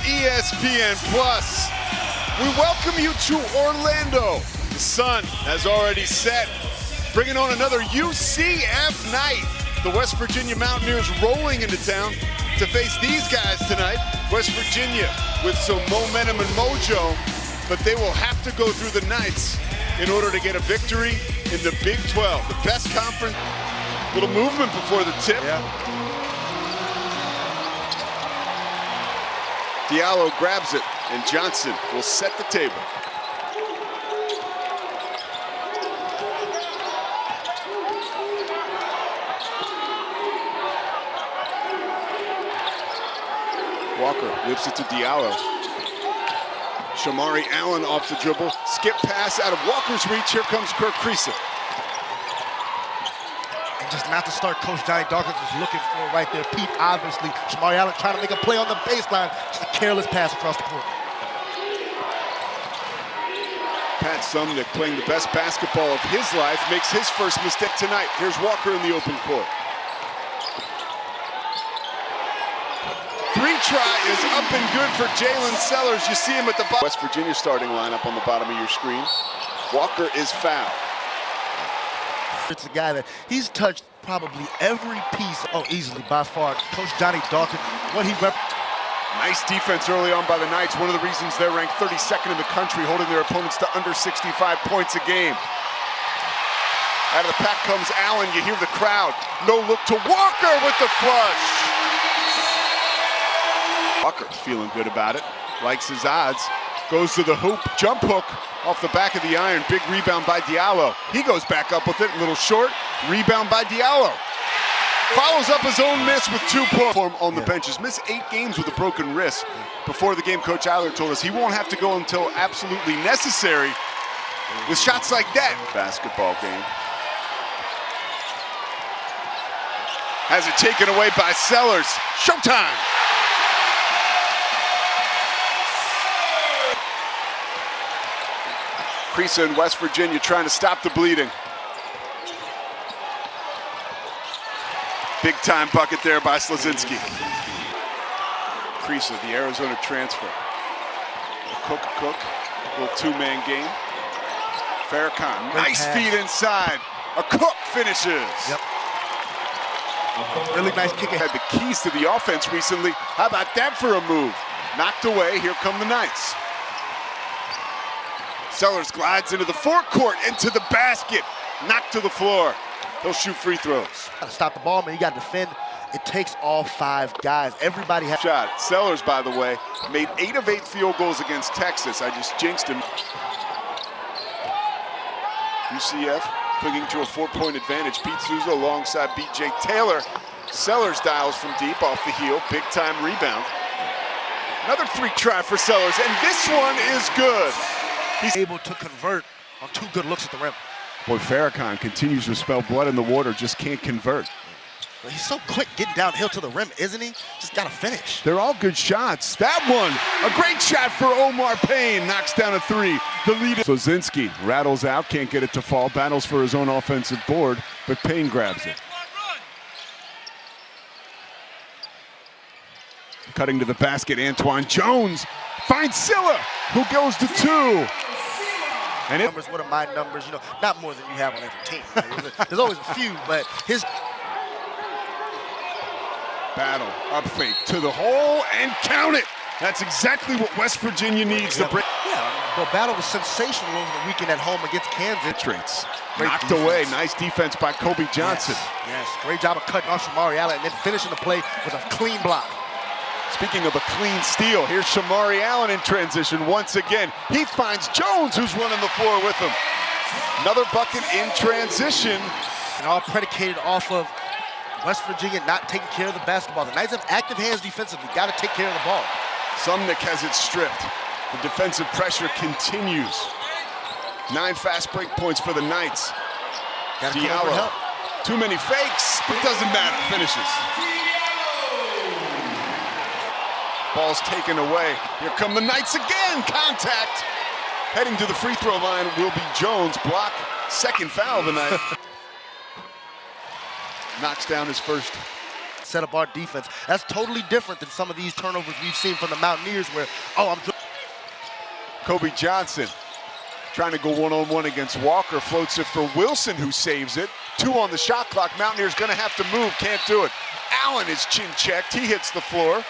ESPN+. We welcome you to Orlando. The sun has already set, bringing on another UCF night. The West Virginia Mountaineers rolling into town to face these guys tonight. West Virginia with some momentum and mojo, but they will have to go through the Knights in order to get a victory in the Big 12, the best conference. Little movement before the tip. Yeah. Diallo grabs it, and Johnson will set the table. Walker whips it to Diallo. Shamari Allen off the dribble. Skip pass out of Walker's reach. Here comes Kirk Creason. And just not to start, Coach Johnny Dawkins was looking for right there. Pete, obviously. Shamari Allen trying to make a play on the baseline. Just a careless pass across the court. Pat Sumnick playing the best basketball of his life makes his first mistake tonight. Here's Walker in the open court. Three try is up and good for Jalen Sellers. You see him at the bottom. West Virginia starting lineup on the bottom of your screen. Walker is fouled. It's a guy that he's touched probably every piece. Oh, easily by far. Coach Johnny Dawkins, what he Nice defense early on by the Knights. One of the reasons they're ranked 32nd in the country, holding their opponents to under 65 points a game. Out of the pack comes Allen. You hear the crowd. No look to Walker with the flush. Walker feeling good about it. Likes his odds. Goes to the hoop. Jump hook off the back of the iron. Big rebound by Diallo. He goes back up with it. A little short. Rebound by Diallo. Follows up his own miss with 2 points on the benches. Missed 8 games with a broken wrist. Before the game, Coach Allard told us he won't have to go until absolutely necessary with shots like that. Basketball game. Has it taken away by Sellers. Showtime. Creason in West Virginia trying to stop the bleeding. Big time bucket there by Slazinski. Creason, the Arizona transfer. Cook, little 2-man game. Farrakhan, nice feed inside. A Cook finishes. Yep. Really nice kick. Had the keys to the offense recently. How about that for a move? Knocked away, here come the Knights. Sellers glides into the forecourt, into the basket. Knocked to the floor. He'll shoot free throws. Gotta stop the ball, man. You gotta defend. It takes all 5 guys. Everybody has shot. Sellers, by the way, made 8 of 8 field goals against Texas. I just jinxed him. UCF clinging to a 4-point advantage. Pete Souza alongside B.J. Taylor. Sellers dials from deep off the heel. Big time rebound. Another 3 try for Sellers, and this one is good. He's able to convert on 2 good looks at the rim. Boy, Farrakhan continues to smell blood in the water, just can't convert. Well, he's so quick getting downhill to the rim, isn't he? Just gotta finish. They're all good shots. That one, a great shot for Omar Payne. Knocks down a 3. The lead is Slazinski rattles out, can't get it to fall. Battles for his own offensive board, but Payne grabs it. Cutting to the basket, Antoine Jones finds Silla, who goes to 2. And numbers, what are my numbers? You know, not more than you have on every team. There's always a few, but his battle, up fake to the hole and count it. That's exactly what West Virginia needs to break. Yeah, but battle was sensational over the weekend at home against Kansas. Knocked away, nice defense by Kobe Johnson. Yes, great job of cutting off Shamari Allen and then finishing the play with a clean block. Speaking of a clean steal, here's Shamari Allen in transition once again. He finds Jones, who's running the floor with him. Another bucket in transition. And all predicated off of West Virginia not taking care of the basketball. The Knights have active hands defensively. Got to take care of the ball. Sumnick has it stripped. The defensive pressure continues. 9 fast break points for the Knights. Diallo. Too many fakes, but doesn't matter. Finishes. Ball's taken away. Here come the Knights again. Contact. Heading to the free throw line will be Jones. Block. 2nd foul of the night. Knocks down his first. set up our defense. That's totally different than some of these turnovers we've seen from the Mountaineers where, Kobe Johnson trying to go one-on-one against Walker, floats it for Wilson, who saves it. 2 on the shot clock. Mountaineers gonna have to move, can't do it. Allen is chin checked, he hits the floor.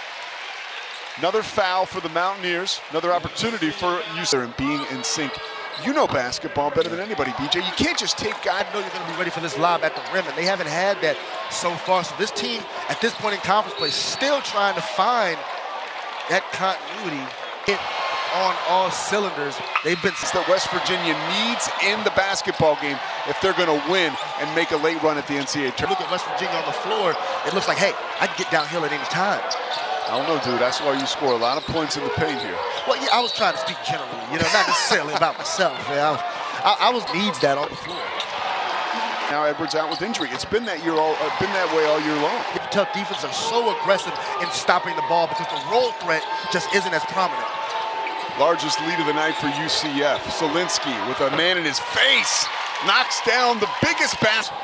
Another foul for the Mountaineers, another opportunity for UCF and being in sync. You know basketball better than anybody, BJ. You can't just take guys. I know you're going to be ready for this lob at the rim, and they haven't had that so far. So this team, at this point in conference play, still trying to find that continuity. Hit on all cylinders. They've been that West Virginia needs in the basketball game if they're going to win and make a late run at the NCAA tournament. Look at West Virginia on the floor. It looks like, hey, I can get downhill at any time. I don't know, dude. That's why you score a lot of points in the paint here. Well, yeah, I was trying to speak generally, not necessarily about myself. Man. I was needs that on the floor. Now Edwards out with injury. It's been that way all year long. Tough defense are so aggressive in stopping the ball because the roll threat just isn't as prominent. Largest lead of the night for UCF. Solinsky with a man in his face knocks down the biggest basket.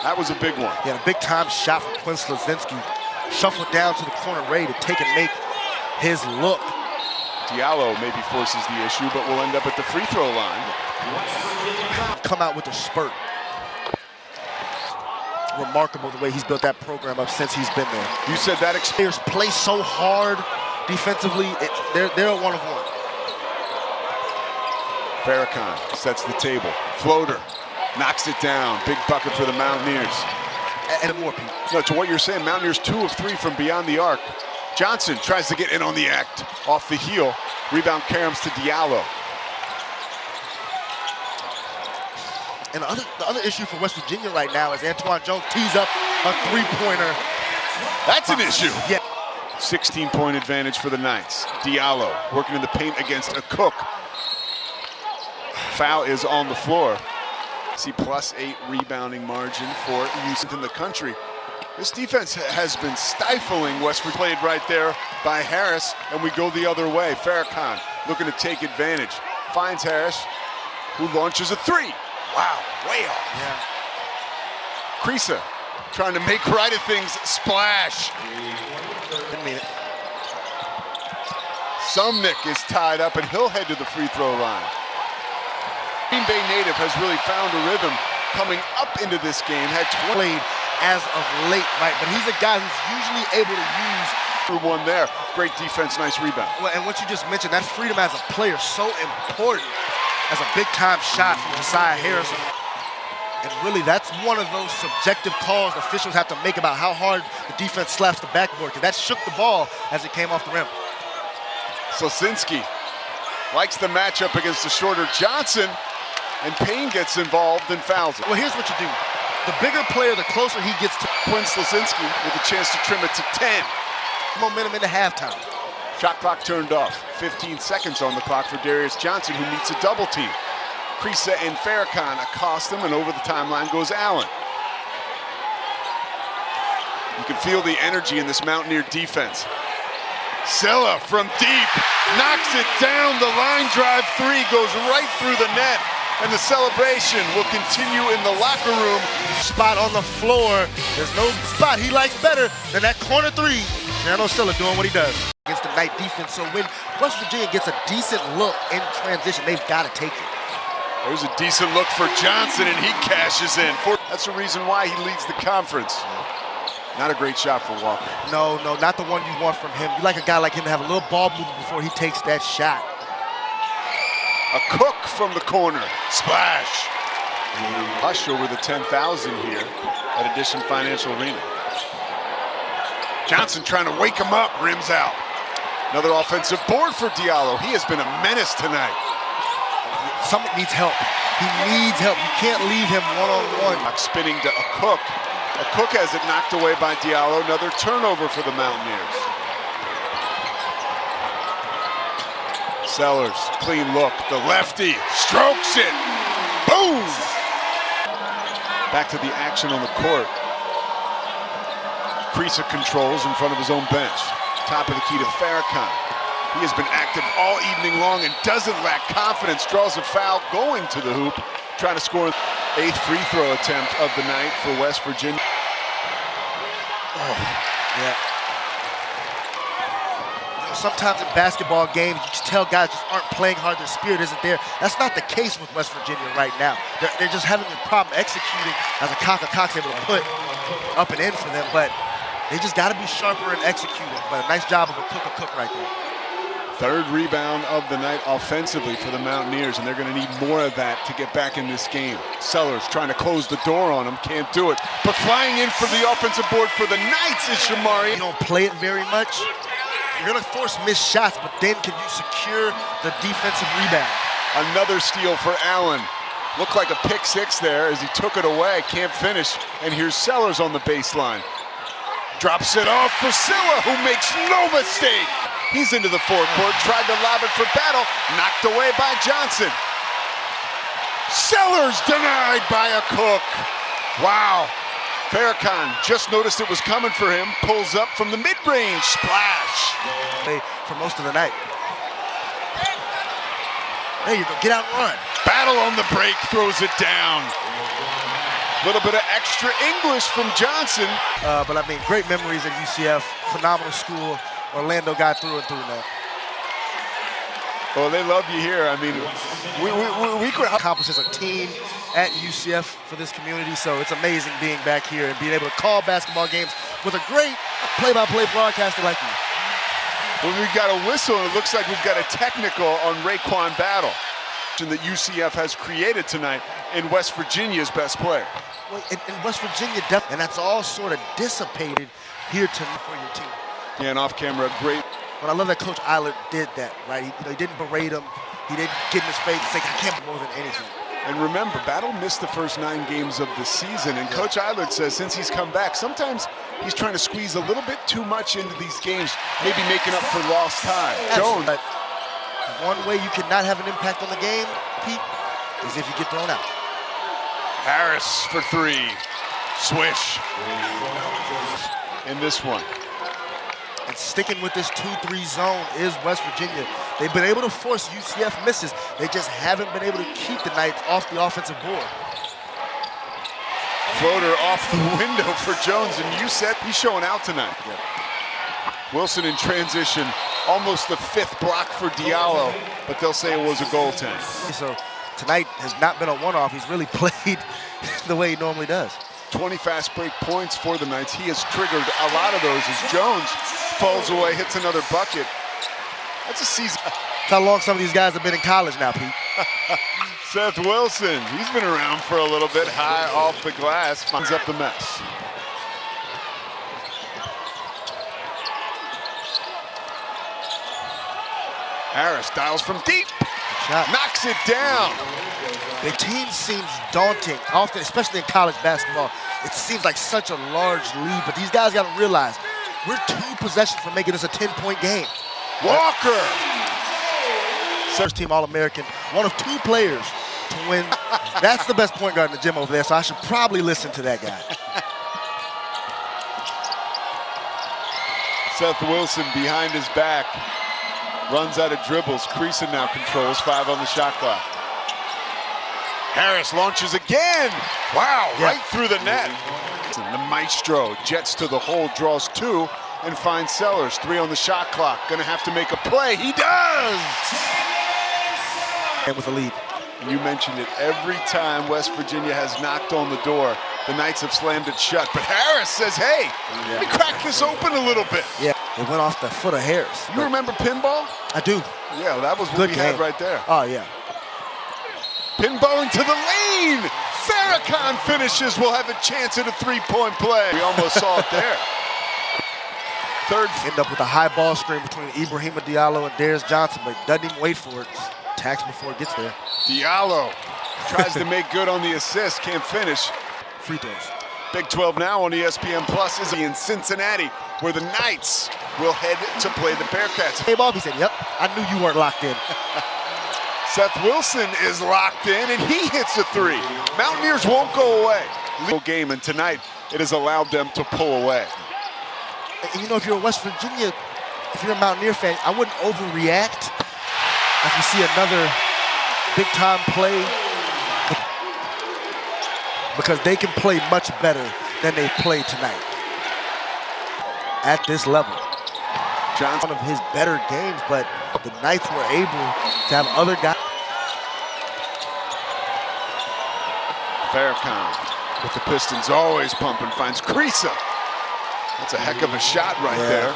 That was a big one. Yeah, a big time shot from Quinn Slazinski. Shuffled down to the corner, ready to take and make his look. Diallo maybe forces the issue, but will end up at the free throw line. Come out with a spurt. Remarkable the way he's built that program up since he's been there. You said that players play so hard defensively. They're a one-of-one. Farrakhan sets the table. Floater knocks it down. Big bucket for the Mountaineers. And more people. No, to what you're saying, Mountaineers 2 of 3 from beyond the arc. Johnson tries to get in on the act. Off the heel. Rebound caroms to Diallo. And the other issue for West Virginia right now is Antoine Jones tees up a three-pointer. That's an issue. Yeah. 16-point advantage for the Knights. Diallo working in the paint against a Cook. Foul is on the floor. See +8 rebounding margin for UCF in the country. This defense has been stifling West Virginia. Played right there by Harris, and we go the other way. Farrakhan looking to take advantage. Finds Harris, who launches a 3. Wow, way off. Yeah. Krisa trying to make right of things, splash. Didn't mean it. Sumnick is tied up, and he'll head to the free throw line. Green Bay native has really found a rhythm coming up into this game. Had played as of late, right? But he's a guy who's usually able to use. One there. Great defense, nice rebound. Well, and what you just mentioned, that freedom as a player, so important as a big-time shot from Josiah Harrison. And really, that's one of those subjective calls officials have to make about how hard the defense slaps the backboard, because that shook the ball as it came off the rim. Slazinski likes the matchup against the shorter Johnson, and Payne gets involved and fouls it. Well, here's what you do. The bigger player, the closer he gets to Quinn Slazinski with a chance to trim it to 10. Momentum into halftime. Shot clock turned off. 15 seconds on the clock for Darius Johnson, who meets a double team. Krisa and Farrakhan accost him, and over the timeline goes Allen. You can feel the energy in this Mountaineer defense. Sella from deep, knocks it down. The line drive 3 goes right through the net, and the celebration will continue in the locker room. Spot on the floor. There's no spot he likes better than that corner 3. Nano Sella doing what he does against the Knight defense. So when West Virginia gets a decent look in transition, they've got to take it. There's a decent look for Johnson, and he cashes in. That's the reason why he leads the conference. Not a great shot for Walker. No, not the one you want from him. You like a guy like him to have a little ball movement before he takes that shot. A Cook from the corner. Splash. Hush over the 10,000 here at Edition Financial Arena. Johnson trying to wake him up, rims out. Another offensive board for Diallo. He has been a menace tonight. Summit needs help. He needs help. You can't leave him one-on-one. Spinning to a Cook. A Cook has it knocked away by Diallo. Another turnover for the Mountaineers. Sellers, clean look. The lefty strokes it. Boom! Back to the action on the court. Krisa controls in front of his own bench. Top of the key to Farrakhan. He has been active all evening long and doesn't lack confidence. Draws a foul going to the hoop. Trying to score 8th free throw attempt of the night for West Virginia. Yeah. Sometimes in basketball games, you just tell guys just aren't playing hard, their spirit isn't there. That's not the case with West Virginia right now. They're just having a problem executing as a Cox able to put up and in for them, but they just got to be sharper in executing. But a nice job of a cook right there. Third rebound of the night offensively for the Mountaineers, and they're going to need more of that to get back in this game. Sellers trying to close the door on them, can't do it. But flying in for the offensive board for the Knights is Shamari. You don't play it very much. You're going to force missed shots, but then can you secure the defensive rebound? Another steal for Allen. Looked like a pick six there as he took it away, can't finish. And here's Sellers on the baseline. Drops it off for Silla, who makes no mistake. He's into the forecourt, tried to lob it for Battle, knocked away by Johnson. Sellers denied by a Cook. Wow. Farrakhan just noticed it was coming for him, pulls up from the mid-range, splash. For most of the night. There you go, get out and run. Battle on the break, throws it down. A little bit of extra English from Johnson. But I mean, great memories at UCF, phenomenal school. Orlando got through and through now. Well, they love you here. I mean, we could accomplish as a team at UCF for this community, so it's amazing being back here and being able to call basketball games with a great play-by-play broadcaster like you. When we've got a whistle, and it looks like we've got a technical on Raekwon Battle that UCF has created tonight in West Virginia's best player. Well, in West Virginia, and that's all sort of dissipated here tonight for your team. Yeah, and off camera, great. But I love that Coach Eilert did that, right? He didn't berate him. He didn't get in his face and say, I can't more than anything. And remember, Battle missed the first 9 games of the season, and Coach Eilert says since he's come back, sometimes he's trying to squeeze a little bit too much into these games, maybe making up for lost time. Jones. But one way you cannot have an impact on the game, Pete, is if you get thrown out. Harris for 3. Swish. In this one. And sticking with this 2-3 zone is West Virginia. They've been able to force UCF misses. They just haven't been able to keep the Knights off the offensive board. Floater off the window for Jones, and you said he's showing out tonight. Yep. Wilson in transition, almost the 5th block for Diallo, but they'll say it was a goaltend. So tonight has not been a one-off. He's really played the way he normally does. 20 fast break points for the Knights. He has triggered a lot of those as Jones falls away, hits another bucket. That's a season. That's how long some of these guys have been in college now, Pete. Seth Wilson, he's been around for a little bit, high off the glass, finds up the mess. Harris dials from deep, knocks it down. The team seems daunting, often, especially in college basketball. It seems like such a large lead, but these guys got to realize we're 2 possessions from making this a 10-point game. Walker. First team All-American, one of 2 players to win. That's the best point guard in the gym over there, so I should probably listen to that guy. Seth Wilson behind his back, runs out of dribbles. Creason now controls 5 on the shot clock. Harris launches again. Wow, yeah. Right through the net. The maestro jets to the hole, draws 2, and finds Sellers. 3 on the shot clock. Gonna have to make a play. He does! And with a lead. And you mentioned it, every time West Virginia has knocked on the door, the Knights have slammed it shut. But Harris says, hey, let me crack this open a little bit. Yeah, it went off the foot of Harris. You remember pinball? I do. Yeah, that was what Good we game. had right there. Oh, yeah. Pinball into the lane. Farrakhan finishes. We'll have a chance at a 3-point play. We almost saw it there. Third. End up with a high ball screen between Ibrahima Diallo and Darius Johnson, but doesn't even wait for it. Tax before it gets there. Diallo tries to make good on the assist. Can't finish. Free throws. Big 12 now on ESPN Plus is in Cincinnati, where the Knights will head to play the Bearcats. Came off, he said, yep, I knew you weren't locked in. Seth Wilson is locked in, and he hits a 3. Mountaineers won't go away. Game, and tonight it has allowed them to pull away. And you know, if you're a West Virginia, if you're a Mountaineer fan, I wouldn't overreact if you see another big-time play, because they can play much better than they played tonight. at this level. Johnson. One of his better games, but the Knights were able to have other guys. Farrakhan with the Pistons always pumping, finds Creasa. That's a heck of a shot right there.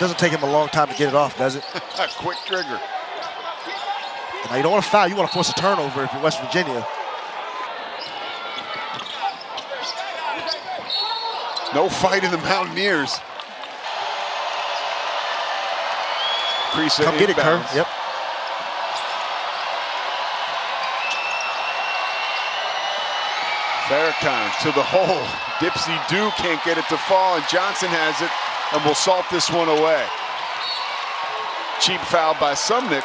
Doesn't take him a long time to get it off, does it? Quick trigger. Now, you don't want to foul, you want to force a turnover if you're West Virginia. No fight in the Mountaineers. Creasa Come get it, Kerr. inbounds. Yep. Farrakhan to the hole. Dipsy-Do can't get it to fall, and Johnson has it, and will salt this one away. Cheap foul by Sumnick.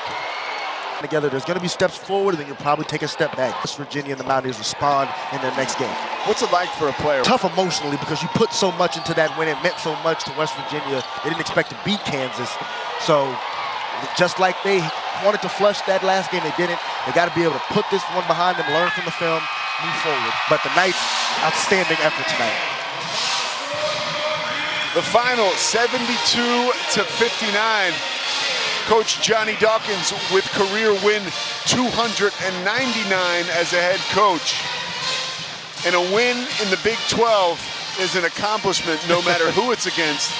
Together, there's going to be steps forward, and then you'll probably take a step back. West Virginia and the Mountaineers respond in their next game. What's it like for a player? Tough emotionally because you put so much into that win. It meant so much to West Virginia. They didn't expect to beat Kansas. So just like they wanted to flush that last game, they didn't. They got to be able to put this one behind them, learn from the film, move forward. But the Knights, outstanding effort tonight. The final 72-59. Coach Johnny Dawkins with career win 299 as a head coach. And a win in the Big 12 is an accomplishment no matter who it's against.